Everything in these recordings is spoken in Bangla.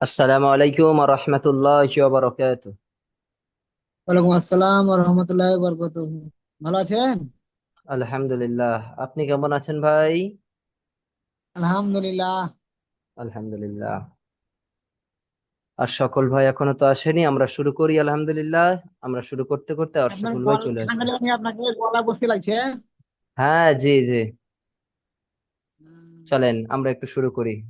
আসসালামু আলাইকুম ওয়া রাহমাতুল্লাহি ওয়া বারাকাতুহু। ওয়ালাইকুম আসসালাম রহমতুল্লাহ বরকতুহ। ভালো আছেন? আলহামদুলিল্লাহ, আপনি কেমন আছেন ভাই? আলহামদুলিল্লাহ। আলহামদুলিল্লাহ। আর সকল ভাই এখনো তো আসেনি, আমরা শুরু করি আলহামদুলিল্লাহ। আমরা শুরু করতে করতে আর আপনার সকল ভাই গলা চলে ঠান্ডা আসবে। লাগছে, আপনাকে গলা বসতে লাগছে। হ্যাঁ, জি জি। উম, চলেন আমরা একটু শুরু করি। জি।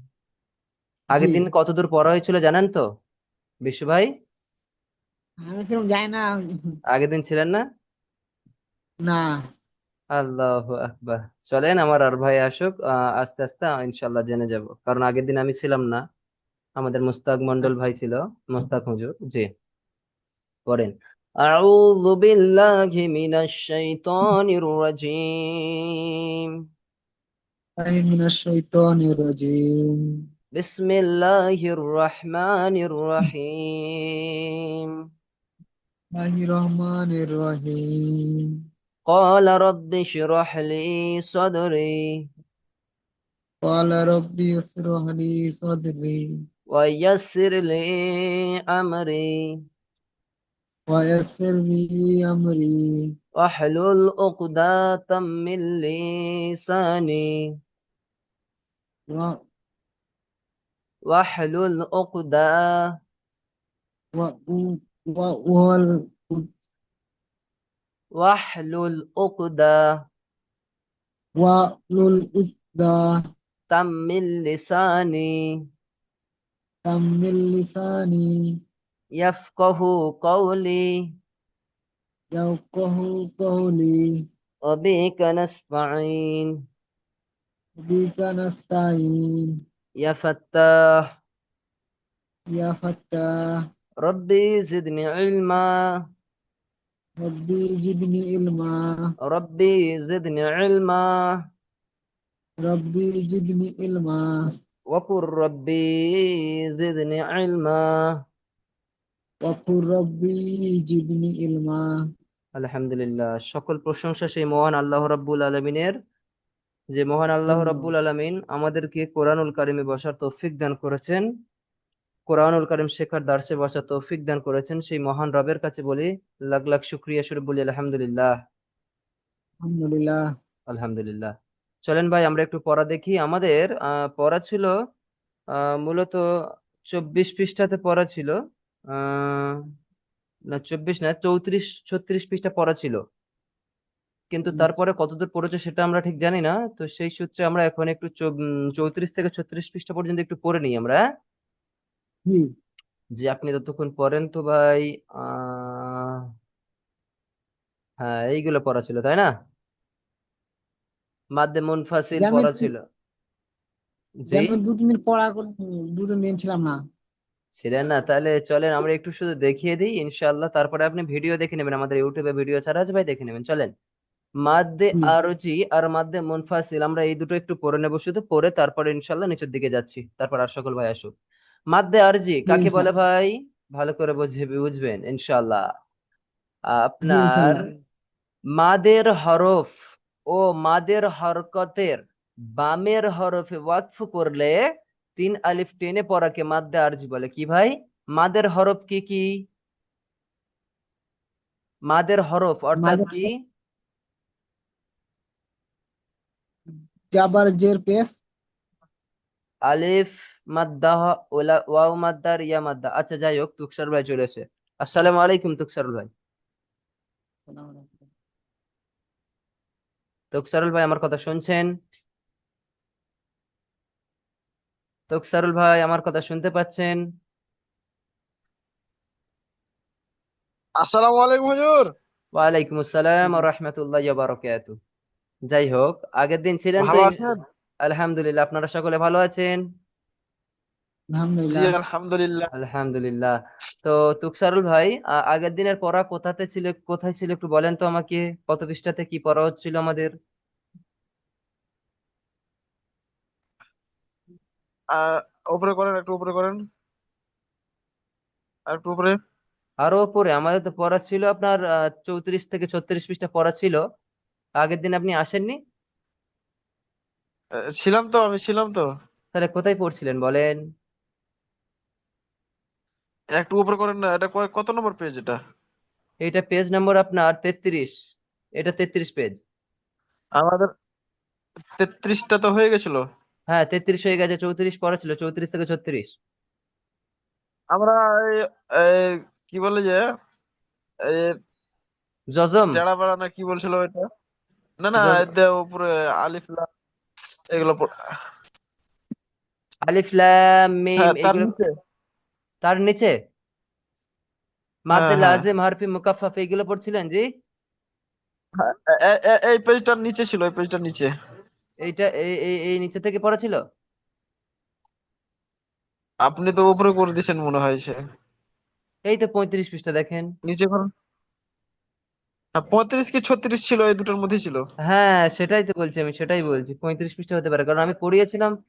আগের দিন কতদূর পড়া হয়েছিল জানেন তো, বিশু ভাই? আমি সেরকম যাই না। আগের দিন ছিলেন না? না। আল্লাহু আকবার। চলেন আমার আর ভাই আসুক, আস্তে আস্তে ইনশাল্লাহ জেনে যাব, কারণ আগের দিন আমি ছিলাম না। আমাদের মুস্তাক মন্ডল ভাই আচ্ছা। ছিল। মুস্তাক হুজুর, জি। করেন। أعوذ بالله من الشيطان الرجيم. মিনাশ শাইতানির রাজিম। بسم الله الرحمن الرحيم. বিসমিল্লাহির রহমানির রহিম। قال رب اشرح لي صدري ক্বালা রাব্বি ইসরহ লি সাদরি ويسر لي أمري ওয়া ইয়াসসির লি আমরি واحلل عقدة من لساني ওয়া واحلل عقدة ওয়া ওয়া ওয়াল واحلل عقدة ওয়া লুল উকদা من لساني তামিল লিসানি يفقه قولي. ইয়াফকাহু কওলি। وبك نستعين বিকা নাস্তাইন। يا فتاح. ইয়া ফাত্তাহ। ربي زدني علما. রব্বি জিদনি ইলমা। ربي زدني علما. রব্বি জিদনি ইলমা। وقل ربي زدني علما. ওয়াকুর রব্বি জিদনি ইলমা। আলহামদুলিল্লাহ, সকল প্রশংসা সেই মহান আল্লাহ রাব্বুল আলামিনের, যে মহান আল্লাহ জন্য রাব্বুল আলামিন আমাদেরকে কোরআনুল কারিমে বসার তৌফিক দান করেছেন। কোরআনুল কারিম শেখার দার্সে বসার তৌফিক দান করেছেন, সেই মহান রবের কাছে বলি লাখ লাখ শুক্রিয়া স্বরূপ বলি আলহামদুলিল্লাহ। আলহামদুলিল্লাহ। আলহামদুলিল্লাহ। চলেন ভাই আমরা একটু পড়া দেখি। আমাদের পড়া ছিল মূলত 24 পৃষ্ঠাতে পড়া ছিল। আহ না, 24 না, 34 36 পৃষ্ঠা পড়া ছিল। কিন্তু আচ্ছা। তারপরে কতদূর পড়েছে সেটা আমরা ঠিক জানি না, তো সেই সূত্রে আমরা এখন একটু 34 থেকে 36 পৃষ্ঠা পর্যন্ত একটু পড়ে নিই আমরা, হ্যাঁ? জি। যে আপনি ততক্ষণ পড়েন তো ভাই। আহ হ্যাঁ, এইগুলো পড়া ছিল তাই না? মাদ্দে মুনফাসিল যে আমি পড়া ছিল। যে জি। আমি 2-3 দিন পড়া করে 2-3 দিন ছিলাম না। ছিলেন না? তাহলে চলেন আমরা একটু শুধু দেখিয়ে দিই ইনশাআল্লাহ, তারপরে আপনি ভিডিও দেখে নেবেন, আমাদের ইউটিউবে ভিডিও ছাড়া আছে ভাই, দেখে নেবেন। চলেন। মাদ্দে জি। আরজি আর মাদ্দে মুনফাসিল আমরা এই দুটো একটু পড়ে নেবো, শুধু পড়ে তারপরে ইনশাআল্লাহ নিচের দিকে যাচ্ছি, তারপর আর সকল ভাই আসুক। মাদ্দে আরজি জি কাকে বলে ইনশাআল্লাহ। ভাই? ভালো করে বুঝবেন ইনশাআল্লাহ। জি আপনার ইনশাআল্লাহ। মাদের হরফ ও মাদের হরকতের বামের হরফে ওয়াকফ করলে 3 আলিফ টেনে পড়াকে মাদ্দে আরজি বলে কি ভাই? মাদের হরফ কি কি? মাদের হরফ অর্থাৎ মাঝে কি? জাবার জের পেশ। আলিফ মাদ্দা, ওয়াও মাদ্দা, রিয়া মাদ্দা। আচ্ছা যাই হোক, তুকসার ভাই চলে এসে। আসসালামু আলাইকুম তুকসারুল ভাই। তুকসারুল ভাই আমার কথা শুনছেন? তুকসারুল ভাই আমার কথা শুনতে পাচ্ছেন? আসসালামু আলাইকুম হুজুর। ওয়ালাইকুম আসসালাম ওয়া রাহমাতুল্লাহি ওয়া বারাকাতুহু। যাই হোক, আগের দিন ছিলেন তো ভালো আছেন? আলহামদুলিল্লাহ। আপনারা সকলে ভালো আছেন? জি আলহামদুলিল্লাহ। আলহামদুলিল্লাহ। আলহামদুলিল্লাহ। তো তুকসারুল ভাই, আগের দিনের পড়া কোথায় ছিল একটু বলেন তো আমাকে, কত পৃষ্ঠাতে কি পড়া হচ্ছিল আমাদের? আর উপরে করেন, একটু উপরে করেন, আর একটু উপরে। আরো পরে আমাদের তো পড়া ছিল আপনার 34 থেকে 36 পৃষ্ঠা পড়া ছিল। আগের দিন আপনি আসেননি? ছিলাম তো, আমি ছিলাম তো। তাহলে কোথায় পড়ছিলেন বলেন? একটু উপরে করেন না, এটা কত নম্বর পেজ এটা? এইটা পেজ নম্বর আপনার 33। এটা 33 পেজ। আমাদের 33টা তো হয়ে গেছিল। হ্যাঁ, 33 হয়ে গেছে, 34 পড়া ছিল, 34 থেকে 36। আমরা এই- এই কি বলে যে এই জজম। টেড়া বেড়া না কি বলছিল এটা? না না, জজ, এই যে উপরে আলিফ লাম এগুলো আলিফ লাম মিম হ্যাঁ তার এইগুলো। নিচে। তার নিচে হ্যাঁ মাদ্দে হ্যাঁ লাজিম হারফি মুকাফফাফ এইগুলো পড়ছিলেন জি? হ্যাঁ, এই পেজটার নিচে ছিল, এই পেজটার নিচে। এইটা এই নিচে থেকে পড়া ছিল। আপনি তো উপরে করে দিয়েছেন মনে হয় সে। এই তো 35 পৃষ্ঠা দেখেন। নিচে করুন। হ্যাঁ 35 কি 36 ছিল, এই দুটোর মধ্যেই ছিল। হ্যাঁ, সেটাই তো বলছি, আমি সেটাই বলছি, 35 পৃষ্ঠা হতে পারে, কারণ আমি পড়িয়েছিলাম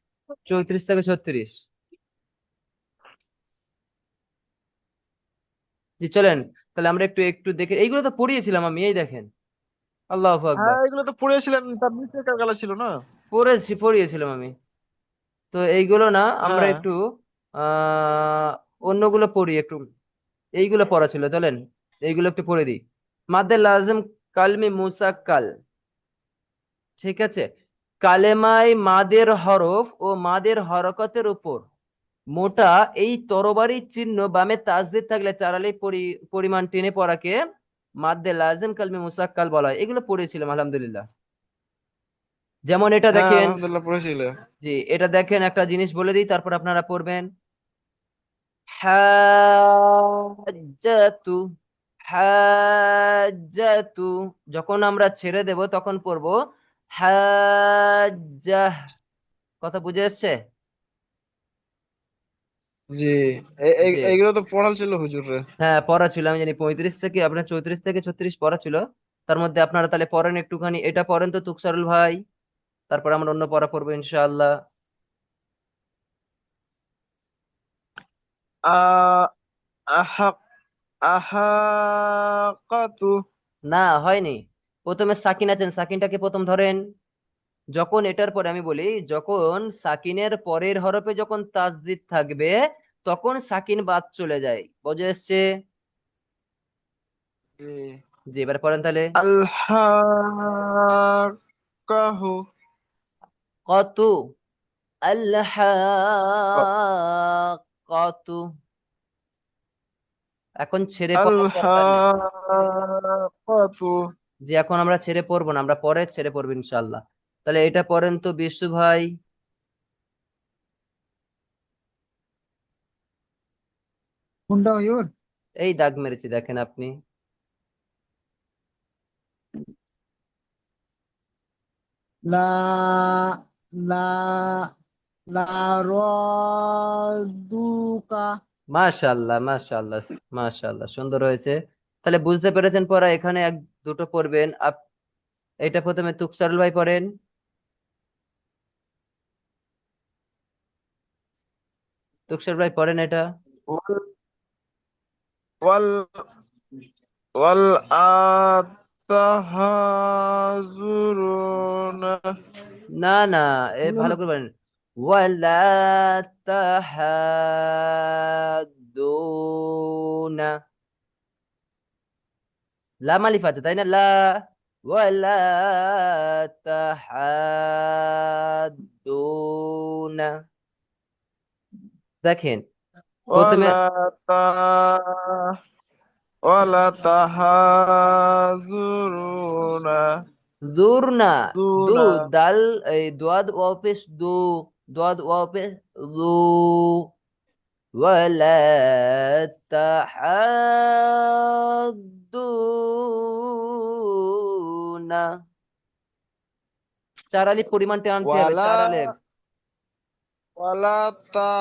34 থেকে 36। জি চলেন, তাহলে আমরা একটু একটু দেখে, এইগুলো তো পড়িয়েছিলাম আমি, এই দেখেন। আল্লাহু হ্যাঁ আকবার। এগুলো তো পড়েছিলেন, তার নিচে কার গালা ছিল না? পড়িয়েছিলাম আমি। তো এইগুলো না, আমরা হ্যাঁ একটু আহ অন্যগুলো পড়ি একটু। এইগুলো পড়া ছিল, চলেন এইগুলো একটু পড়ে দিই। মাদ্দে লাজিম কালমি মুসাক্কাল, ঠিক আছে। কালেমায় মাদের হরফ ও মাদের হরকতের উপর মোটা এই তরবারির চিহ্ন বামে তাসদিদ থাকলে চারালি পরিমাণ টেনে পড়াকে মাদ্দে লাজিম কালমি মুসাক্কাল বলা হয়। এগুলো পড়েছিলাম আলহামদুলিল্লাহ। যেমন এটা হ্যাঁ দেখেন। আলহামদুলিল্লাহ পড়েছিল। জি, এটা দেখেন, একটা জিনিস বলে দিই, তারপর আপনারা পড়বেন। হাজ্জাতু, হাজ্জাতু, যখন আমরা ছেড়ে দেব তখন পড়বো হাজ্জাহ। কথা বুঝে এসছে? জি জি। এইগুলো তো পড়াল ছিল হুজুরে। হ্যাঁ, পড়া ছিল, আমি জানি 35 থেকে আপনার 34 থেকে 36 পড়া ছিল। তার মধ্যে আপনারা তাহলে পড়েন একটুখানি, এটা পড়েন তো তুকসারুল ভাই। তারপর আমরা অন্য পড়া পড়বো ইনশাআল্লাহ। আ আহাক আহাকাতু। না, হয়নি। প্রথমে সাকিন আছেন, সাকিনটাকে প্রথম ধরেন। যখন এটার পরে আমি বলি, যখন সাকিনের পরের হরফে যখন তাসদিদ থাকবে তখন সাকিন বাদ চলে যায়, বুঝে এসছে? জি। জি, এবার পড়েন তাহলে। আলহাকাহু। কত, আল্লাহ, কত। এখন ছেড়ে পড়ার দরকার নেই। আলহাকাতু। যে এখন আমরা ছেড়ে পড়বো না, আমরা পরে ছেড়ে পড়বো ইনশাল্লাহ। তাহলে এটা পড়েন তো বিশু ভাই। কোনটা হুজুর? এই দাগ মেরেছি দেখেন আপনি। লা লা লা রাদুকা। মাশাআল্লাহ, মাশাআল্লাহ, মাশাআল্লাহ, সুন্দর হয়েছে। তাহলে বুঝতে পেরেছেন পড়া, এখানে এক দুটো পড়বেন এটা প্রথমে তুকসারুল ভাই পড়েন। তুকসার ভাই পড়েন এটা। ওয়াল ওয়াল আতাহাজুরুনা। না না, ভালো করে বলেন। ওয়ালা তাহাদুনা। লাম আলিফ আছে তাই না? ওয়ালা তাহাদুনা। দেখেন প্রথমে ওয়ালা তা ওয়ালা তাহাজুরুনা জোর না। দু, দুনা। দাল, এই দোয়াদ ওয়াও পেশ দু, দোয়াদ ওয়াও পেশ দু, ولا تحاضون। চার আলিফ পরিমাণটা আনতে হবে, ওয়ালা চার আলিফ। ওয়ালা তা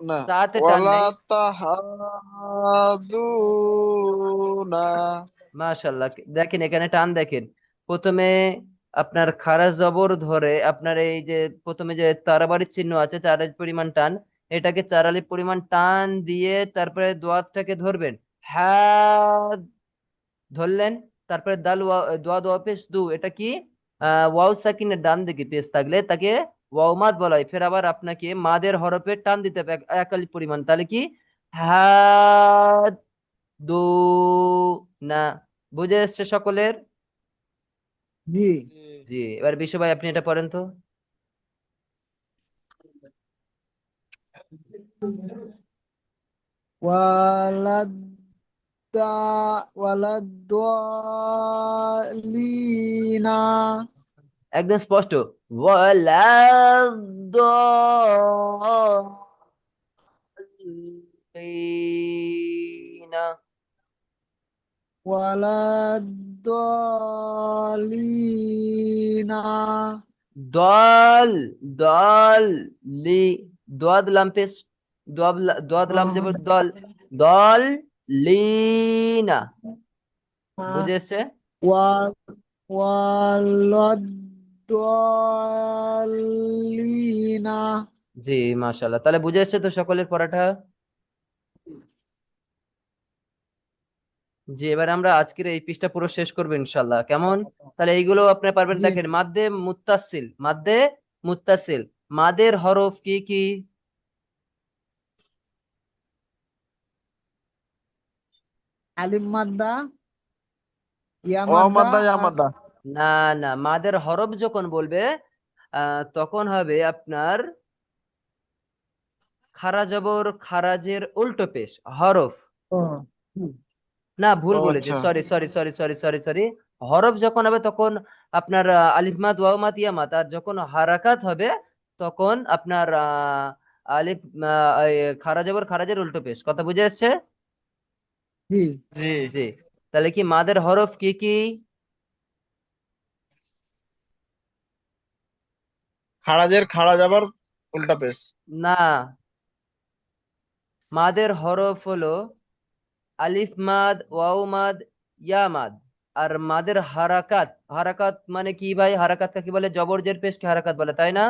না তাতে টান ওয়ালা নেই। তাহাদুনা। মাশাল্লাহ, দেখেন এখানে টান দেখেন। প্রথমে আপনার খারা জবর ধরে আপনার এই যে প্রথমে যে তারাবাড়ির চিহ্ন আছে, চার আলিফ পরিমাণ টান, এটাকে চার আলিফ পরিমাণ টান দিয়ে তারপরে দোয়াতটাকে ধরবেন। হ্যাঁ, ধরলেন। তারপরে দোয়া দোয়া পেশ দু, এটা কি? ওয়াও সাকিনের ডান দিকে পেশ থাকলে তাকে ওয়াও মাদ বলা হয়। ফের আবার আপনাকে মাদের হরফে টান দিতে হবে এক এক আলিফ পরিমাণ, তাহলে কি? হাত দু না। বুঝে এসছে সকলের? জি। জি। জি, এবার বিশু ভাই আপনি এটা পড়েন তো। ওয়ালাদ ওয়ালাদ্দালিনা। একদম স্পষ্ট। ওয়ালাদ্দাল্লিনা। ওয়ালাদ্দালিনা। দল দল লি দোয়াদ লাম পেশ। দোয়াদ লাম জবর দল। দল লিনা। বুঝে এসছে? ওয়ালাদ্দালিনা। জি, মাশাআল্লাহ। তাহলে বুঝে এসছে তো সকলের পড়াটা? জি, এবার আমরা আজকের এই পৃষ্ঠা পুরো শেষ করবো ইনশাল্লাহ, কেমন? তাহলে এইগুলো আপনি পারবেন। জি। দেখেন, মাদ্দে মুত্তাসিল, মাদ্দে মুত্তাসিল, মাদের হরফ কি কি? আলিম মাদ্দা, ইয়া ও মাদ্দা, মাদ্দা ইয়া আর মাদ্দা। না, না, মাদের হরফ যখন বলবে তখন হবে আপনার খারা জবর খারাজের উল্টো পেশ হরফ। ও, না, ভুল ও বলেছি, আচ্ছা। Sorry sorry sorry sorry sorry sorry. হরফ যখন হবে তখন আপনার আলিফ মাদ ওয়াও মাদ ইয়া মাদ, আর যখন হারাকাত হবে তখন আপনার আলিফ খারা জবর খারাজের উল্টো পেশ। কথা বুঝে আসছে? জি। জি। জি। তাহলে কি মাদের হরফ কি কি? খারাজের খাড়া যাবার উল্টা পেশ। না, মাদের হরফ হলো আলিফ মাদ ওয়াও মাদ ইয়া মাদ। আর মাদের হারাকাত, হারাকাত মানে কি ভাই? হারাকাত কি বলে? জবর জের পেশকে হারাকাত বলে, তাই না?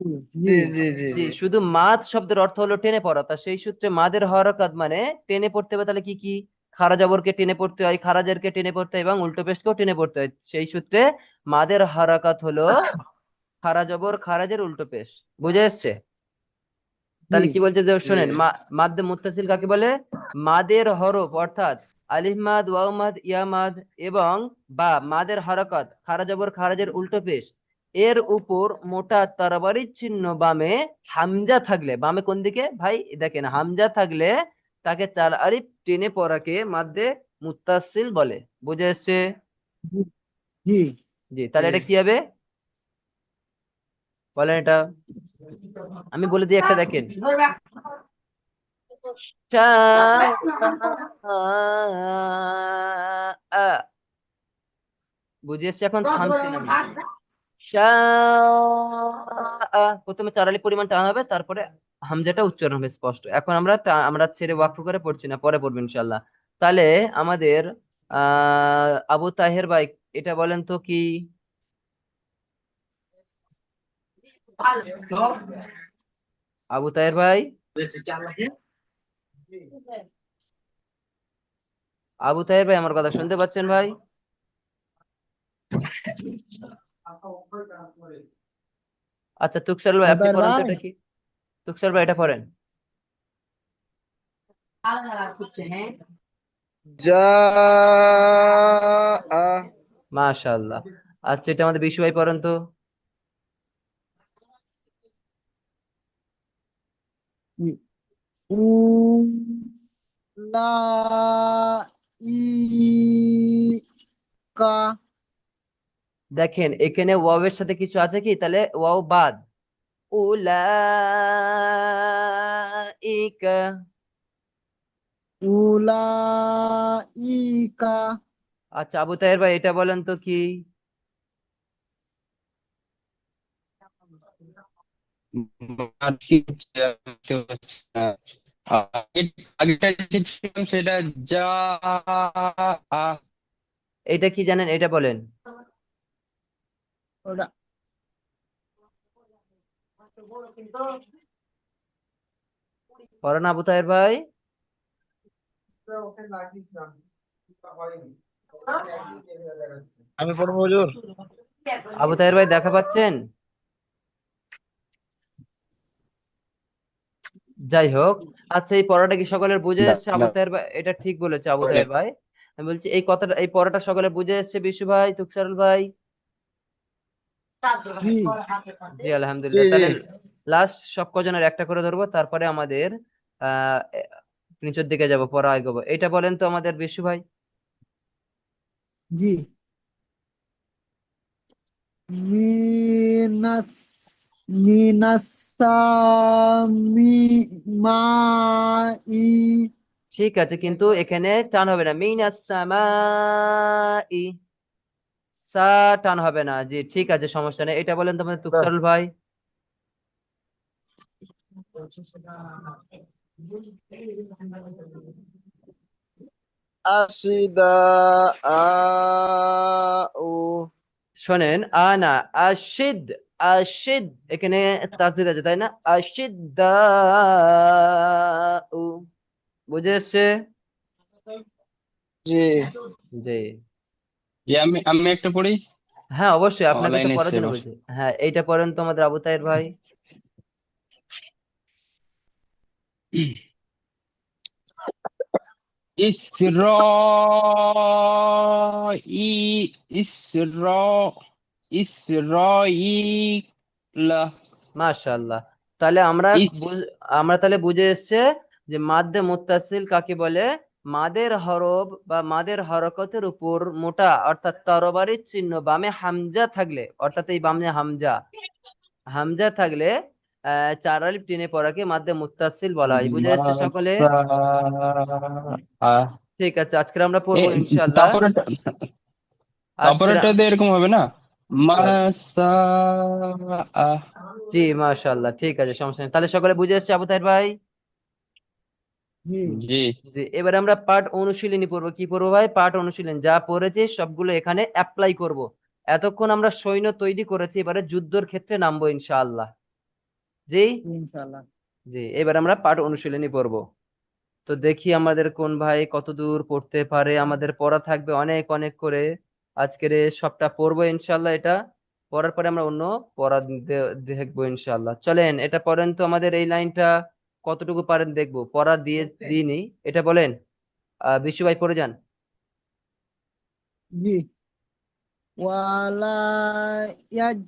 জি। জি জি জি জি, জি। শুধু মাদ শব্দের অর্থ হলো টেনে পড়া, তা সেই সূত্রে মাদের হরকাত মানে টেনে পড়তে হবে। তাহলে কি কি? খারা জবরকে টেনে পড়তে হয়, খারাজেরকে টেনে পড়তে হয় এবং উল্টো পেশকেও টেনে পড়তে হয়। সেই সূত্রে মাদের হরকাত হলো খারা জবর খারাজের উল্টো পেশ। বুঝে এসছে? জি। তাহলে কি বলছে যে জি। শোনেন, মাদ্দে মুত্তাসিল কাকে বলে? মাদের হরফ অর্থাৎ আলিফ মাদ ওয়াও মাদ ইয়া মাদ এবং বা মাদের হরকত খারা জবর খারাজের উল্টো পেশ এর উপর মোটা তরবারির চিহ্ন বামে হামজা থাকলে, বামে কোন দিকে ভাই? দেখেন, হামজা থাকলে তাকে চার আলিফ টেনে পড়াকে মাদ্দে মুত্তাসিল বলে। বুঝে এসছে? জি। জি। জি, জি। তাহলে এটা কি হবে বলেন এটা? আমি বলে দিই একটা, দেখেন। বুঝে এসছি, এখন থামছি না আমি। প্রথমে চারালি পরিমাণ টান হবে, তারপরে হামজাটা উচ্চারণ হবে স্পষ্ট। এখন আমরা আমরা ছেড়ে ওয়াকফ করে পড়ছি না, পরে পড়বো ইনশাল্লাহ। তাহলে আমাদের আবু তাহের ভাই, এটা বলেন তো কি? আবু তাহের ভাই, আবু তাহের ভাই, আমার কথা শুনতে পাচ্ছেন ভাই? আচ্ছা, তুকসার ভাই আপনি কোথায় পড়েন তো ভাই? এটা কি? তুকসার ভাই এটা পড়েন। যা আ। মাশাআল্লাহ। আচ্ছা, এটা আমাদের বিশু ভাই পড়েন তো। উ লা ই কা। দেখেন, এখানে ওয়াও এর সাথে কিছু আছে কি? তাহলে ওয়াও বাদ। উলাইকা। উলাইকা। আচ্ছা, আবু তাহের ভাই এটা বলেন তো কি? আজকে বুঝতে পারছি না। আগেটা লিখেছিলাম সেটা যা আ। এটা কি জানেন? এটা বলেন। ওটা পড়েন আবু তাহের ভাই। আমি পড়বো হুজুর। আবু তাহের ভাই দেখা পাচ্ছেন? যাই হোক, আচ্ছা এই পড়াটা কি সকলের বুঝে না, এসছে? আবু না, তাহের ভাই এটা ঠিক বলেছে, আবু পড়ে। তাহের ভাই। আমি বলছি এই কথাটা, এই পড়াটা সকলের বুঝে এসছে, বিশু ভাই, তুকসারুল ভাই? জি জি জি আলহামদুলিল্লাহ। জি তাহলে লাস্ট সব কজনের একটা করে ধরবো, তারপরে আমাদের আহ এ- নিচের দিকে যাব, পড়া এগোবো। এটা বলেন তো আমাদের বিশু ভাই। জি মিনাস মিনাসামি মাই। ঠিক আছে, কিন্তু এখানে টান হবে না, মিনাস সামাই, সা টান হবে না। জি ঠিক আছে, সমস্যা নেই। এটা বলেন তো আমাদের তুকসারুল ভাই। আশিদা ও। শোনেন, আনা আশিদ, আশিদ, এখানে তাসদিদ আছে তাই না? আশিদ বুঝে এসছে? জি জি। আমি আমি একটা পড়ি। হ্যাঁ অবশ্যই, আপনাকে তো অনলাইন পড়ার এসছে জন্য এবার। বলছি। হ্যাঁ এইটা পড়েন তো আমাদের আবু তাহের ভাই। ইসরা ই ইসরা ইসরাইলা। মাশাআল্লাহ। তাহলে ইস আমরা তাহলে বুঝে এসছে যে মাদ্দে মুত্তাসিল কাকে বলে। মাদের হরফ বা মাদের হরকতের উপর মোটা অর্থাৎ তরবারির চিহ্ন বামে হামজা থাকলে, অর্থাৎ এই বামে হামজা, হামজা থাকলে চার আলিফ টেনে পড়াকে মাদ্দে মুত্তাসিল বলা হয়। বুঝে এসছে সকলে? মাসা ঠিক আছে, আজকে আমরা এ পড়বো ইনশাআল্লাহ। তারপরে আজকে তারপরেটা দিয়ে এরকম হবে না? মাসা জি মাশাআল্লাহ, ঠিক আছে, সমস্যা নেই। তাহলে সকলে বুঝে এসছে আবু তাহের ভাই? জি জি। জি, এবারে আমরা পাঠ অনুশীলনী পড়বো। কি পড়বো ভাই? পাঠ অনুশীলন। যা পড়েছি সবগুলো এখানে অ্যাপ্লাই করব। এতক্ষণ আমরা সৈন্য তৈরি করেছি, এবারে যুদ্ধের ক্ষেত্রে নামবো ইনশাআল্লাহ। জি। ইনশাআল্লাহ। জি, এবার আমরা পাঠ অনুশীলনী পড়বো। তো দেখি আমাদের কোন ভাই কত দূর পড়তে পারে। আমাদের পড়া থাকবে অনেক অনেক করে। আজকের সবটা পড়বো ইনশাআল্লাহ। এটা পড়ার পরে আমরা অন্য পড়া দেখবো ইনশাআল্লাহ। চলেন এটা পড়েন তো আমাদের এই লাইনটা কতটুকু পারেন দেখবো। পড়া দিয়ে দিইনি, এটা বলেন। বিশু ভাই পড়ে যান। জি ওয়ালা ইয়াজ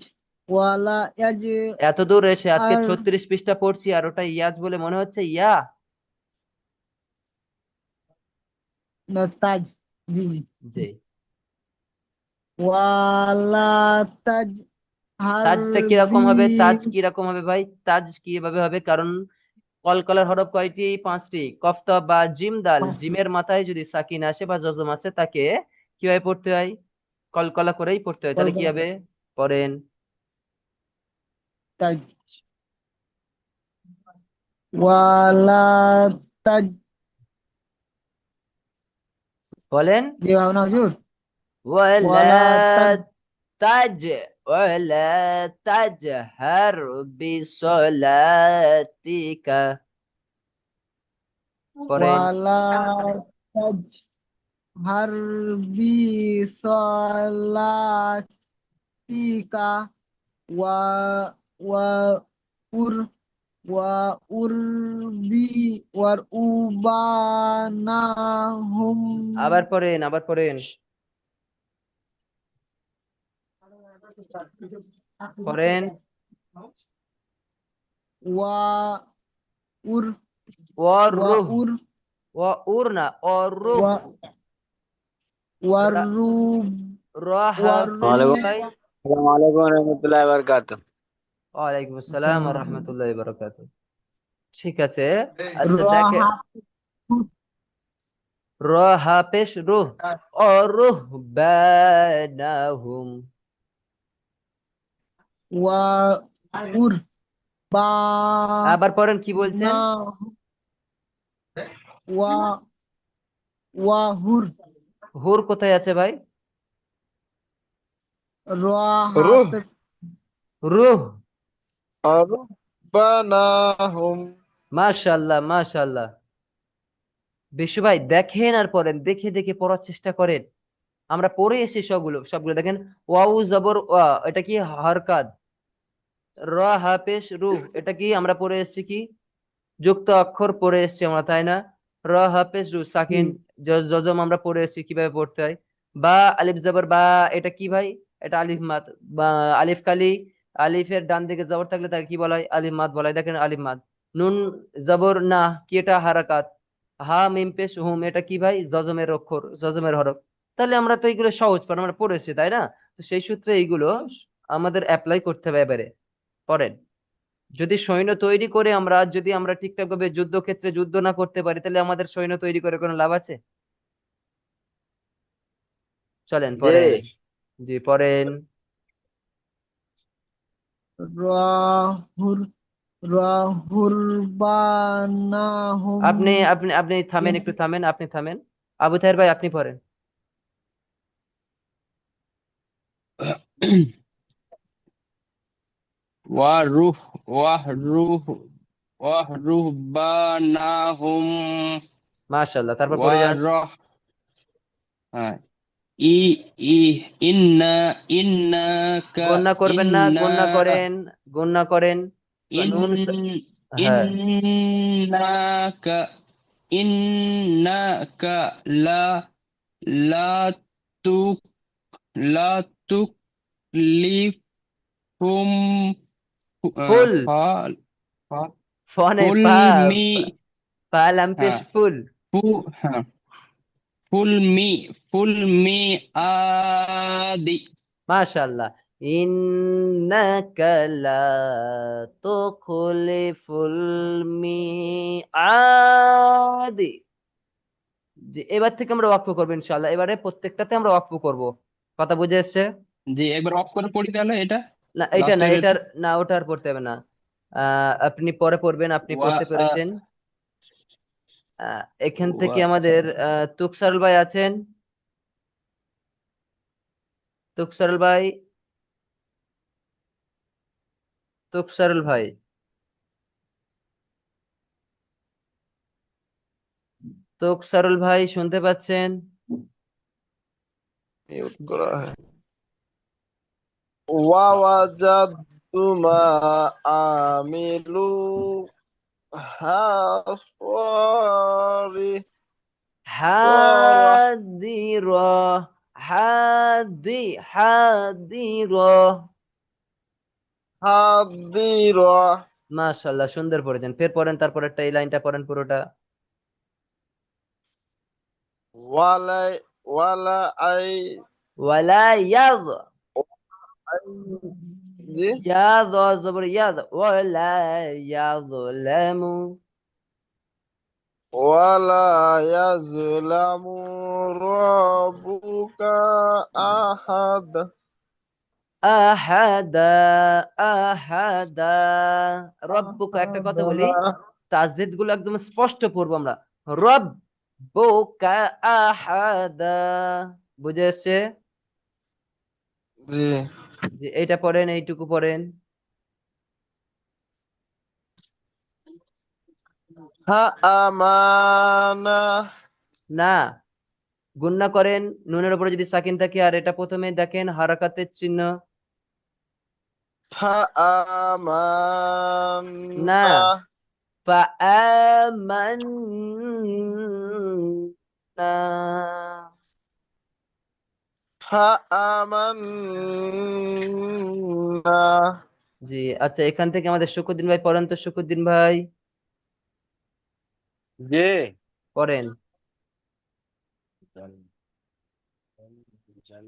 ওয়ালা ইয়াজ এত দূর এসে আজকে আর 36 পৃষ্ঠা পড়ছি, আর ওটা ইয়াজ বলে মনে হচ্ছে ইয়া। তাজ। জি জি জি। ওয়ালা তাজ তাজটা কিরকম হারবি। হবে? তাজ কিরকম হবে ভাই? তাজ কিভাবে হবে? কারণ কলকলার হরফ কয়টি? 5টি। কফতা বা জিম দাল, জিমের মাথায় যদি সাকিন আসে বা জজম আসে, তাকে কিভাবে পড়তে হয়? কলকলা করেই পড়তে হয়। তাহলে কি হবে? পড়েন। তাজ ওয়ালা তাজ। বলেন। জি ভাবনা হুজুর। ওয়ালা ওয়ালা তাজ তাজ, ওয়ালা তাজহার বিসলাতিকা। পড়েন। ওয়ালা তাজ হারবি সলাতিকা ওয়া ওয়া উর ওয়া উরবি ওয়ার উবানাহুম আবার পড়েন, আবার পড়েন। পড়েন। ওয়া উর ওয়া ওয়ারুহ, উর ওয়াউর না, অরুহ। ওয়া ওয়ারুব রাহা পেশ ওয়ারুব। ওয়ালাইকুম ভাই। আসসালামু আলাইকুম রহমতুল্লাহ বারকাতুহ। ওয়ালাইকুম আসসালাম ওয়া আসসালামু রাহমাতুল্লাহি ওয়া বারাকাতুহু। ঠিক আছে। আচ্ছা দেখে, রাহা রাহা পেশ রুহ, অরুহ বানাহুম। ওয়া উর বা আবার পড়েন, কি বলছেন? না ওয়া ওয়া হুর হুর কোথায় আছে ভাই? রুহ রাহাত রুহ। আর বানাহুম। মাশাআল্লাহ, মাশাআল্লাহ। বিশু ভাই দেখেন আর পড়েন, দেখে দেখে পড়ার চেষ্টা করেন। আমরা পড়ে এসেছি সবগুলো সবগুলো, দেখেন। ওয়াউ জবর ওয়া, এটা কি হরকাত। র হা পেশ রুহ, এটা কি আমরা পড়ে এসেছি কি? যুক্ত অক্ষর পড়ে এসেছি আমরা, তাই না? র হাফেজ রু সাকিন, জজম আমরা পড়ে এসেছি কিভাবে পড়তে হয়। বা আলিফ জবর বা, এটা কি ভাই? এটা আলিফ মাদ। বা আলিফ কালি, আলিফের ডান দিকে জবর থাকলে তাকে কি বলা হয়? আলিফ মাদ বলা হয়। দেখেন আলিফ মাদ। নুন জবর না, কি এটা? হারাকাত। হা মিম পেশ হুম, এটা কি ভাই? জজমের অক্ষর, জজমের হরফ। তাহলে আমরা তো এইগুলো সহজ পড়া আমরা পড়েছি, তাই না? তো সেই সূত্রে এইগুলো আমাদের অ্যাপ্লাই করতে হবে এবারে। পড়েন। যদি সৈন্য তৈরি করে আমরা, যদি আমরা ঠিকঠাক ভাবে যুদ্ধক্ষেত্রে যুদ্ধ না করতে পারি, তাহলে আমাদের সৈন্য তৈরি করে কোনো লাভ আছে? চলেন जी পড়েন। জি পড়েন। রাহুর রাহুর বানাহুম আপনি আপনি আপনি থামেন, একটু থামেন, আপনি থামেন। আবু তাহের ভাই আপনি পড়েন। ওয়ারুহ ওয়াহরুহ ওয়াহরুহবানাহুম মাশাআল্লাহ, তারপর পড়ে যান। ওয়ারহ হ্যাঁ, ই ই ইন্না ইন্নাকা গণনা করবেন না, ইন্না গণনা করেন, গণনা করেন। ইন নুন হ্যাঁ, ইন্নাকা ইন্নাকা লা লা তুক লা তুকলিফুম ফুল। ফা ফা ফনে ফুল পা, মি পা লাম্পেশ হ্যাঁ ফুল। ফু হ্যাঁ ফুল মি ফুল মি আদি মাশাআল্লাহ। ইন্নাকা লা তুখলিফুল মিআদ। যে এবার থেকে আমরা ওয়াকফ করবো ইনশাআল্লাহ, এবারে প্রত্যেকটাতে আমরা ওয়াকফ করব। কথা বুঝে এসছে? জি একবার অফ করে পড়ি তাহলে এটা না এটা না, লাস্টের এটা এটার না, ওটা আর পড়তে হবে না। আপনি পরে পড়বেন, আপনি ওয়া পড়তে আ, পেরেছেন। এখান থেকে ওয়া আমাদের তুকসারুল ভাই আছেন। তুকসারুল ভাই, তুকসারুল ভাই, তুকসারুল ভাই শুনতে পাচ্ছেন? মিউট করা है ওয়াওয়াজাদতু মা আমিলু হাসরি সরা হাদির, হাদির। হাদিরা মাশাআল্লাহ, সুন্দর পড়েছেন। ফের পড়েন, তারপর একটা এই লাইনটা পড়েন পুরোটা। ওয়ালা ওয়ালা আই ওয়ালা ইয়াদ, আই জি ইয়াদ জবর ইয়াদ, ওয়ালা ইয়াযলামু। ওয়ালা ইয়াজলামু রাব্বুকা আহাদ আহাদা, আহাদা। রব্বুকা, একটা কথা আহাদা বলি, তাসদীদ গুলো একদম স্পষ্ট পড়বো আমরা। রব্বুকা আহাদা। বুঝে এসছে? জি যে এইটা পড়েন, এইটুকু পড়েন। হা আমানা না, গুণনা করেন। নুনের উপরে যদি সাকিন থাকে, আর এটা প্রথমে দেখেন হারাকাতের চিহ্ন। হা না, আমানা فآمنا। হা আমান্না জি আচ্ছা, এখান থেকে আমাদের শুকুদ্দিন ভাই পড়েন তো, শুকুদ্দিন ভাই जी পড়েন। जल जल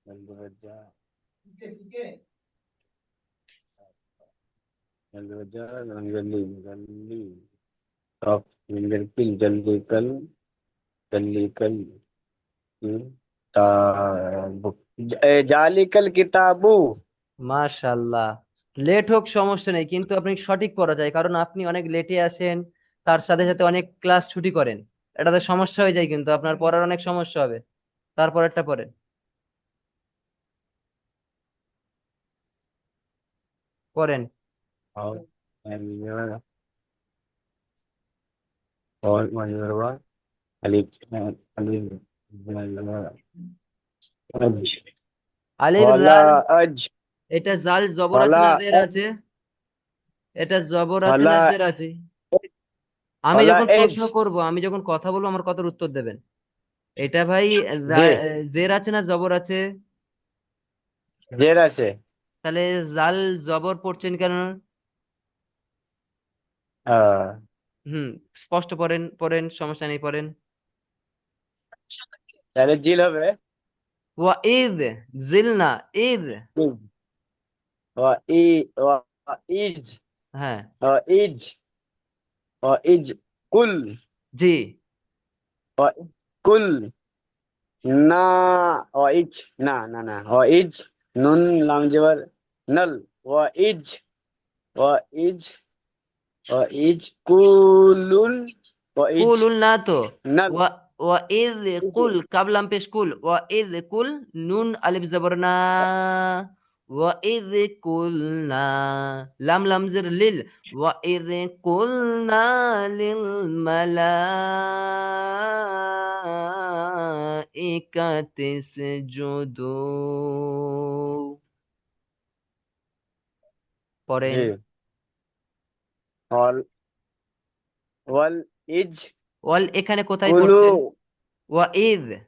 जल रजा जल रजा जल्दी जल्दी अब जल्दी जल्दी जल्दी कल ता जालिकल किताबू মাশাআল্লাহ। লেট হোক সমস্যা নেই, কিন্তু আপনি সঠিক পড়া যায়, কারণ আপনি অনেক লেটে আসেন, তার সাথে সাথে অনেক ক্লাস ছুটি করেন। এটাতে সমস্যা হয়ে যায়, কিন্তু আপনার পড়ার অনেক সমস্যা হবে। তারপর একটা পড়েন, পড়েন। और और मजरूरा अलिफ अलिफ अज আলিফ वाला লাল, अज এটা জাল জবর আছে वाला না জের अज আছে? এটা জবর আছে वाला না জের আছে? আমি ওয়ালা যখন এজ। প্রশ্ন করব, আমি যখন কথা বলবো, আমার কথার উত্তর দেবেন। এটা ভাই জি, জের আছে না জবর আছে? জের আছে। তাহলে জাল জবর পড়ছেন কেন? আহ, হুম, স্পষ্ট পড়েন, পড়েন, সমস্যা নেই, পড়েন। তাহলে জিল হবে। ওয়া ইদ, জিল না, ইদ। ইজ। ওয়া ই ওয়া ইজ। হ্যাঁ। ওয়া ইজ। ওয়া ইজ কুল। জি। ওয়া ইজ কুল না। ওয়া ইজ না না না ওয়া ইজ নুন লাম জবর নল। ওয়া ইজ। ওয়া ইজ। ওয়া ইজ কুলুন। ওয়া ইজ কুল না তো। নল। ওয়া ওয়া ইদ কুল, কাবলাম পেশ কুল, ওয়া ইদ কুল, নুন আলিফ জবর না। ওয়া ইদ কুল না, লাম লাম জের লিল। ওয়া ইদ কুল না লিল মালাইকাতি ইসজুদু। পড়েন। জি। ওয়াল ওয়াল ইজ ওয়াল এখানে কোথায় কুলু। পড়ছেন? ওয়া ইদ।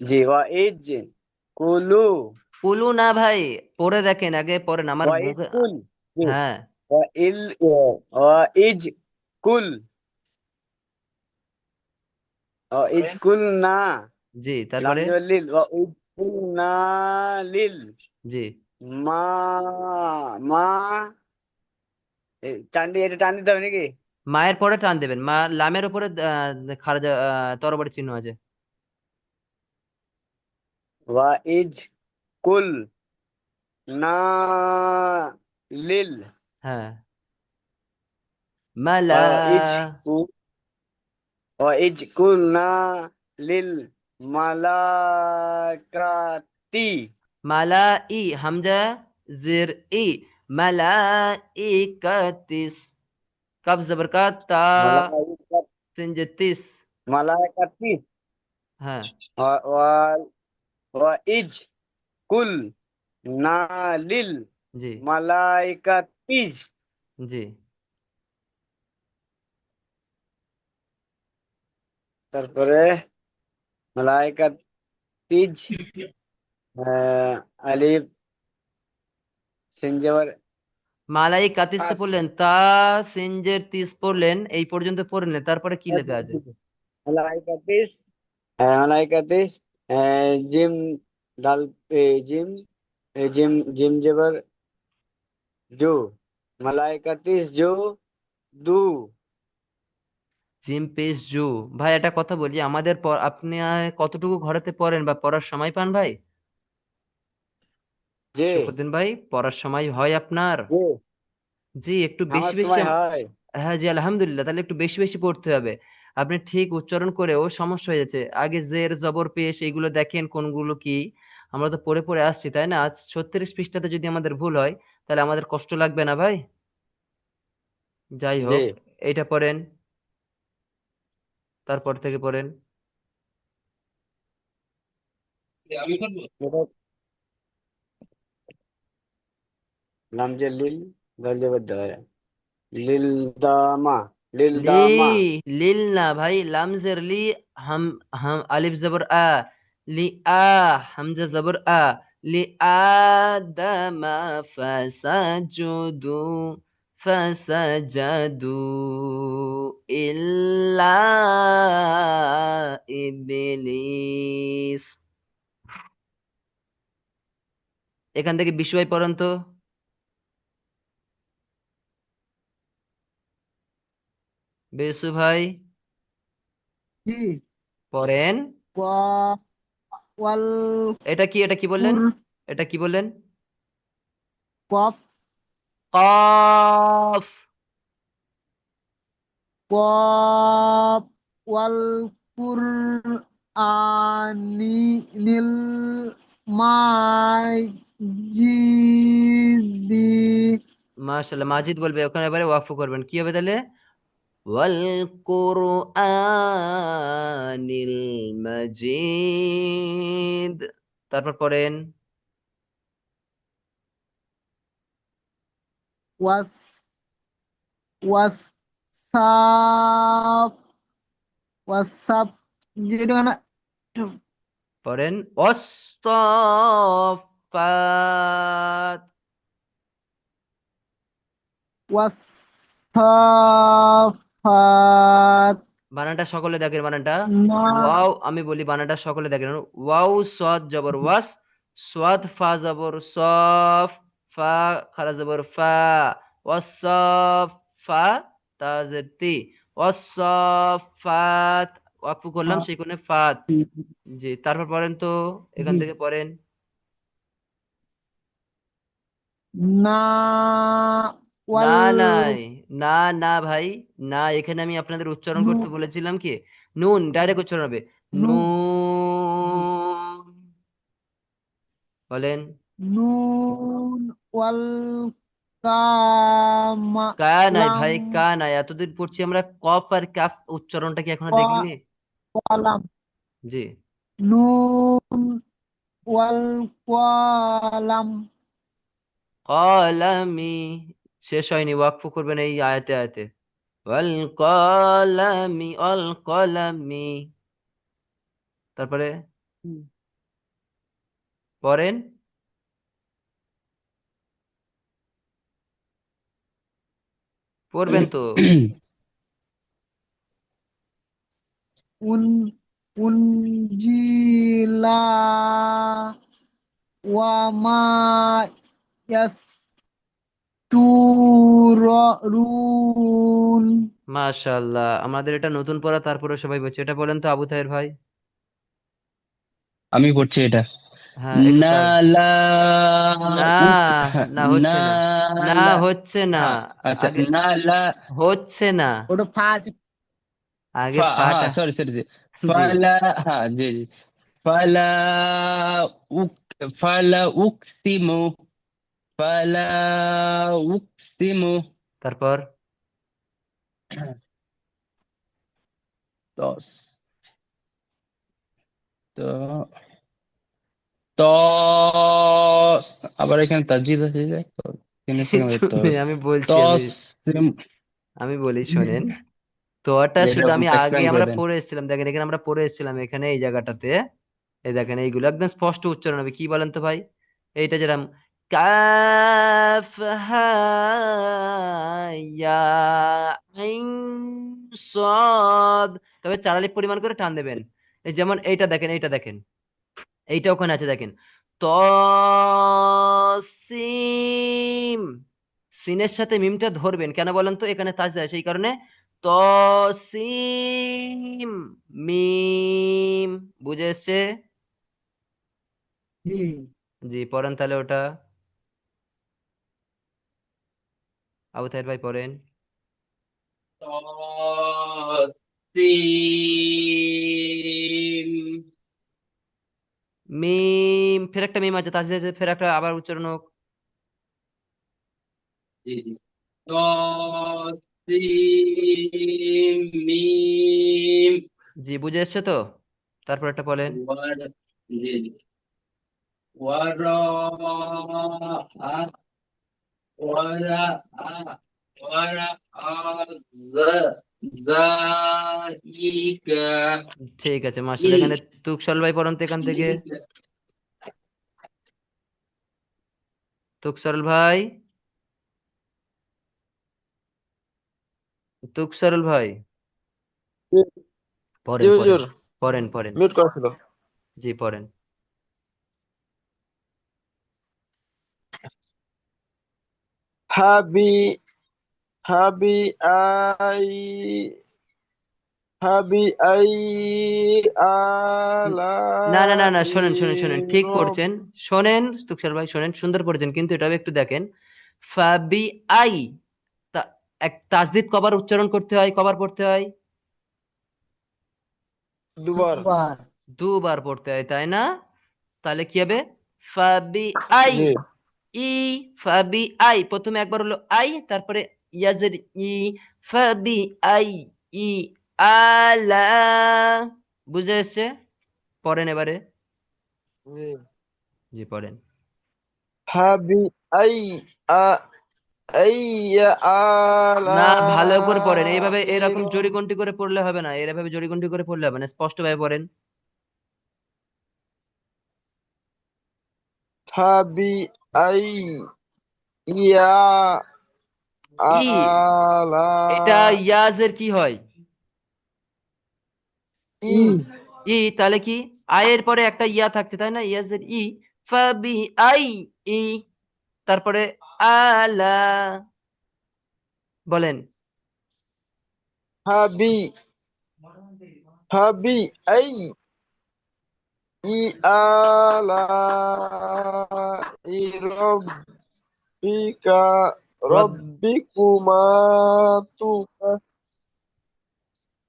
জি, ওয়া ইজ কুলু। কুলু না ভাই, পড়ে দেখেন, আগে পড়েন আমার ওয়া ইজ মুখে। কুল। জি। হ্যাঁ। ওয়া ইল ওয়া ইজ কুল। ওয়া ইজ কুল না জি, লাম তারপরে। জবর লিল। ওয়া ইজ কুল না লিল জি। মা মা এটা টান দিতে হবে নাকি? মায়ের পরে টান দেবেন, মা লামের উপরে খারাজা তরবারি চিহ্ন আছে। ওয়া ইজ কুল না লিল হ্যাঁ। মালা। ইজ ইজ কুল না লিল মালাকাতি। মালা ই, হামজা জির ই, মালা ই কাতিস, কব জবর का ता, মালাইকাত সিনজেতিস। মালাইকাতি। হ্যাঁ। ওয়া ওয়া ইজ কুল না লিল জি। মালাইকাতিস। জি। তারপরে মালাইকাতিজ আলিফ সিনজাবার মালাই কাতিস তো আস। পড়লেন, তা সিনজের তিস পড়লেন, এই পর্যন্ত পড়লেন, তারপরে কি লেখা আছে? মালাইকাতিস মালাইকাতিস জিম ডাল জিম জিম জিম জবর জো মালাইকাতিস জো দু। জিম পেশ জু। ভাই একটা কথা বলি, আমাদের আপনি কতটুকু ঘরেতে পড়েন বা পড়ার সময় পান ভাই? যে শফুদ্দিন ভাই, পড়ার সময় হয় আপনার? যে জি, একটু বেশি আমার বেশি সময় হয়। হ্যাঁ জি, আলহামদুলিল্লাহ, তাহলে একটু বেশি বেশি পড়তে হবে। আপনি ঠিক উচ্চারণ করেও সমস্যা হয়ে যাচ্ছে, আগে জের জবর পেশ এগুলো দেখেন কোনগুলো কি। আমরা তো পড়ে পড়ে আসছি, তাই না? আজ 36 পৃষ্ঠাতে যদি আমাদের ভুল হয়, তাহলে আমাদের কষ্ট লাগবে না ভাই? যাই জি, হোক, এইটা পড়েন, তারপর থেকে পড়েন। আমি করবো। এটা নাম যে লিল দল জবর দয় লিল দামা লিল লি, দামা। লিল না ভাই, লামজের লি। হাম, হাম আলিফ জবর আ, লি আ, হামজা জবর আ, লি আদামা ফাসাজুদু, ফাসাজাদু ইল্লা ইবলিস। এখান থেকে বিশ্বয় পড়েন তো। বেসু ভাই, কি পড়েন। ওয়া- ওয়াল এটা কি, এটা কি বললেন? কুর এটা কি বললেন? কফ কফ। কফ ওয়াল কুর আনি নীল মাজিদি। মাশাআল্লাহ, মাজিদ বলবে, ওখানে এবারে ওয়াকফ করবেন, কি হবে তাহলে? ওয়াল কুরআনিল মাজিদ। তারপর পড়েন। ওয়াস ওয়াস সাফ ওয়াসাফ যেটা না পড়েন ওয়াসসাফাত। ওয়াসাফাত বানানটা সকলে দেখেন, বানানটা না ওয়াও, আমি বলি বানানটা সকলে দেখেন। ওয়াও সদ জবর ওয়াস, সোয়াদ ফা জবর সফ, ফা খারা জবর ফা, ওয়াসফ, ফা তাজের তি, ওয়াসফাত, ওয়াকফু করলাম সেই কোণে ফাত। জি, তারপর পড়েন তো, এখান জি থেকে পড়েন। না না ওয়াল নাই, না না ভাই, না এখানে আমি আপনাদের উচ্চারণ নু করতে বলেছিলাম কি, নুন ডাইরেক্ট উচ্চারণ হবে, নু নুন। বলেন নুন ওয়াল কামা কা নাই লাম ভাই, কা নাই, এতদিন পড়ছি আমরা কফ আর কাফ, উচ্চারণটা কি এখনো ক- দেখিনি? কলাম জি, নুন ওয়াল কলাম কলামি, শেষ হয়নি, ওয়াকফু করবেন এই আয়াতে আয়াতে, ওয়াল কলামি, অল কলামি। তারপরে পড়েন, পড়বেন তো। উন উনজিলা ওয়া মা ইয়াসতুরুন মাশাআল্লাহ, আমাদের এটা নতুন পড়া, তারপরে সবাই বলছে, এটা বলেন তো আবু তাহের ভাই। আমি পড়ছি এটা। হ্যাঁ একটু না তার, লা না, উক, না না হচ্ছে না, না লা, হচ্ছে না, হ্যাঁ আচ্ছা, আগে না লা, হচ্ছে না, ওটা ফা আছে আগে ফা, হ্যাঁ ফাটা। সরি সরি জি, জি, ফালা, হ্যাঁ জি জি, ফালা উক, ফালা উকসিমু, ফালা উকসিমু, তারপর দশ, তো তো আবার এখানে তাসজিদ আছে যে, তো 3 সেকেন্ড কিছু দেখতে হবে। নেই, আমি বলছি, আমি তসলিম, আমি বলি শোনেন, তোয়াটা এটা শুধু আমি আগে এক্সপ্লেন করে আমরা দেন। পড়ে এসেছিলাম, দেখেন এখানে আমরা পড়ে এসেছিলাম, এখানে এই জায়গাটাতে, এই দেখেন এইগুলো একদম স্পষ্ট উচ্চারণ হবে, কি বলেন তো ভাই, এইটা যেরকম কাফ হা ইয়া আইন সাদ, তবে চারালি পরিমাণ করে টান দেবেন। এই যেমন এইটা দেখেন, এইটা দেখেন, এইটা ওখানে আছে দেখেন, তসিম, সিনের সাথে মিমটা ধরবেন, কেন বলেন তো, এখানে তাজ দেয় সেই কারণে, তসিম মিম, বুঝে এসছে? জি জি, পড়েন তাহলে ওটা, আবু তাহের ভাই পড়েন। তসিম। মিম, ফের একটা মিম আছে, তাজ দিয়ে ফের একটা আবার উচ্চারণ হোক। জি জি, তসিম মিম। জি, বুঝে এসছে তো, তারপর একটা বলেন। ওয়ার, জি জি, ওয়ারা, ওয়ারা, ওয়ারা, যাইকা, ঠিক আছে, মাশাআল্লাহ, এখানে তুকসাল ভাই পড়েন তো এখান থেকে, ইলিকা। তুকসাল ভাই, তুকসারুল ভাই জি পড়েন পড়েন, হুজুর, পড়েন পড়েন। মিউট করা ছিল। জি পড়েন। হাবি হাবি আই হাবি আই উম, আলা না না না না, শোনেন শোনেন শোনেন, ঠিক রব পড়ছেন, শোনেন তুকসার ভাই, শোনেন, সুন্দর পড়ছেন, কিন্তু এটা একটু দেখেন, ফাবি আই, এক তাসদিদ কবার উচ্চারণ করতে হয়, কবার পড়তে হয়? দুবার। দুবার দুবার পড়তে হয়, তাই না? তাহলে কি হবে, ফাবি আই, জি ই, ফাবি আই, প্রথমে একবার হলো আই, তারপরে ইয়াজের ই, ফাবি আই, ই আলা, বুঝে এসছে? পড়েন এবারে। জি জি পড়েন। হাবি আই আ أي না, ভালো করে পড়েন, آلاء এইভাবে এরকম رب জড়িগন্টি করে পড়লে হবে না, এভাবে জড়িগন্টি করে পড়লে হবে না, স্পষ্ট ভাবে পড়েন। فبأي ই, এটা آلاء ইয়াজের কি হয়? ই إي ই, তাহলে কি আয়ের পরে একটা ইয়া থাকছে তাই না, ইয়াজের ই। ফাবি আই, ই, তারপরে আলা, বলেন। فبي فبأي آلاء ربك রব, ربكما تك-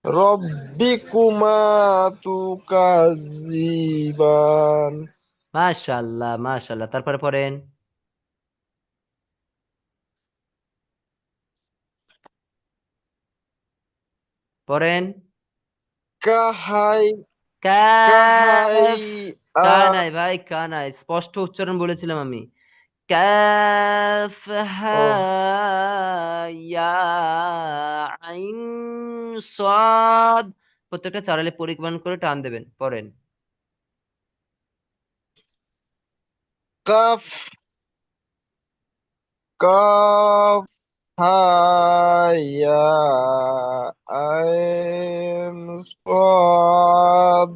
ربكما تكذبان মাশাআল্লাহ মাশাআল্লাহ, তারপরে পড়েন, পড়েন। কাহাই কাফ, কাহাইয়া কা নাই ভাই, কা নাই, স্পষ্ট উচ্চারণ বলেছিলাম আমি। কাফ হা ও ইয়া আইন সাদ, প্রত্যেকটা চারালে পরিমাণ করে টান দেবেন, পড়েন। কাফ কাফ হাইয়া আইন সাদ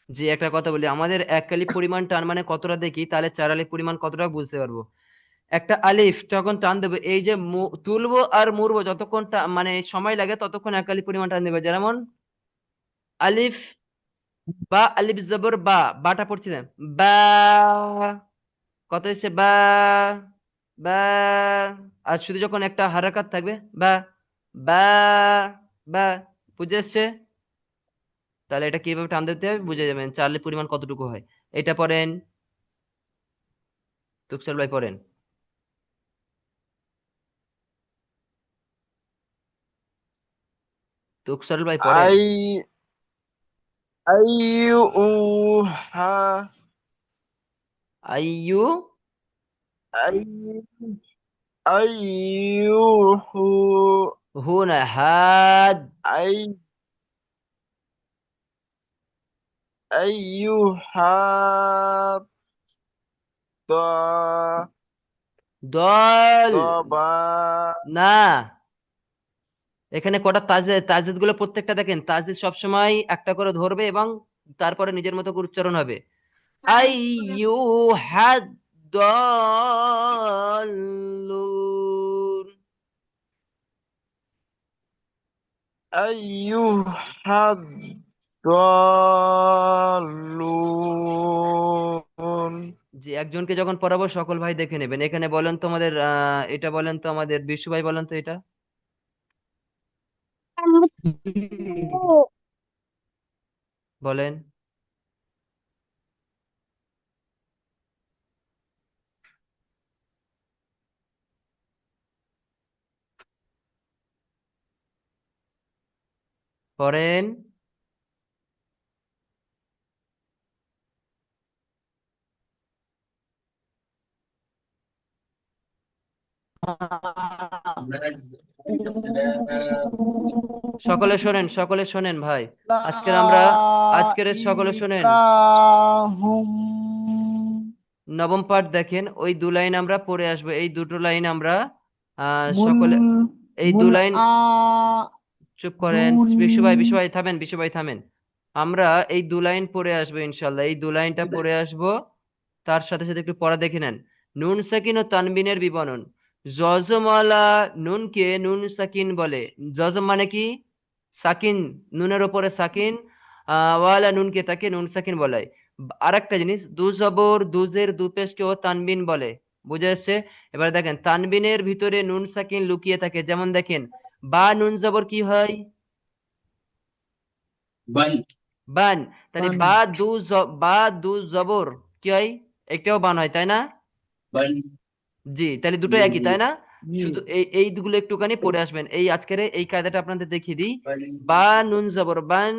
যে একটা কথা বলি, আমাদের এক কালি পরিমাণ টান মানে কতটা দেখি, তাহলে চার আলিফ পরিমাণ কতটা বুঝতে পারবো। একটা আলিফ যখন টান দেবো, এই যে তুলবো আর মুড়বো, যতক্ষণ মানে সময় লাগে ততক্ষণ এক কালি পরিমাণ টান দেবে। যেমন আলিফ বা, আলিফ জবর বা, বাটা পড়ছি না, বা, কত হচ্ছে বা, বা, আর শুধু যখন একটা হারাকাত থাকবে, বা, বা, বা, বুঝে এসছে? তাহলে এটা কিভাবে টান দিতে হবে বুঝে যাবেন, চার্লির পরিমাণ কতটুকু হয়। এটা পড়েন, তুকসার ভাই পড়েন, তুকসার ভাই পড়েন। আই আইয়ুহা আইয়ু, আই আইয়ুহু হুনা হাদ, আই আইয়ুহা দ দল, দবা না, এখানে কটা তাজেদ, তাজেদ গুলো প্রত্যেকটা দেখেন, তাজেদ সবসময় একটা করে ধরবে এবং তারপরে নিজের মতো করে উচ্চারণ হবে। আইয়ু হাদ দল্লুন, আইয়ুহা দallুন যে একজনকে যখন পড়াবো সকল ভাই দেখে নেবেন। এখানে বলেন তো আমাদের এটা বলেন তো আমাদের বিশু ভাই, বলেন তো এটা, বলেন, পড়েন। সকলে শোনেন, সকলে শোনেন ভাই, আজকের আমরা, আজকের সকলে শোনেন, ইলাহুম নবম পাঠ দেখেন, ওই দু লাইন আমরা পড়ে আসবো, এই দুটো লাইন আমরা মুন সকলে, এই দু মুন লাইন, আ চুপ করেন, দুন বিশু ভাই থামেন, বিশু ভাই থামেন। আমরা এই দু লাইন পড়ে আসবো ইনশাল্লাহ, এই দু লাইনটা পড়ে আসবো, তার সাথে সাথে একটু পড়া দেখে নেন। নুন সাকিন ও তানবিনের বিবরণ। জজমালা নুনকে নুন সাকিন বলে। জজম মানে কি? সাকিন, নুনের ওপরে সাকিন, ওয়ালা নুনকে তাকে নুন সাকিন বলে। আরেকটা জিনিস, দু জবর দুজের দুপেশকেও তানবিন বলে। বুঝে আসছে? এবার দেখেন তানবিনের ভিতরে নুন সাকিন লুকিয়ে থাকে, যেমন দেখেন বা নুন জবর কি হয়? बन বান, তাহলে বান বা দু জবর কি হয়? একটাও বান হয় তাই না? बन জি, তাহলে দুটো जी একই जी তাই না? জি শুধু এই এই দুগুলো একটুখানি পড়ে আসবেন, এই আজকের এই কায়দাটা আপনাদের দেখিয়ে দিই। बन বা নুন জবর বান,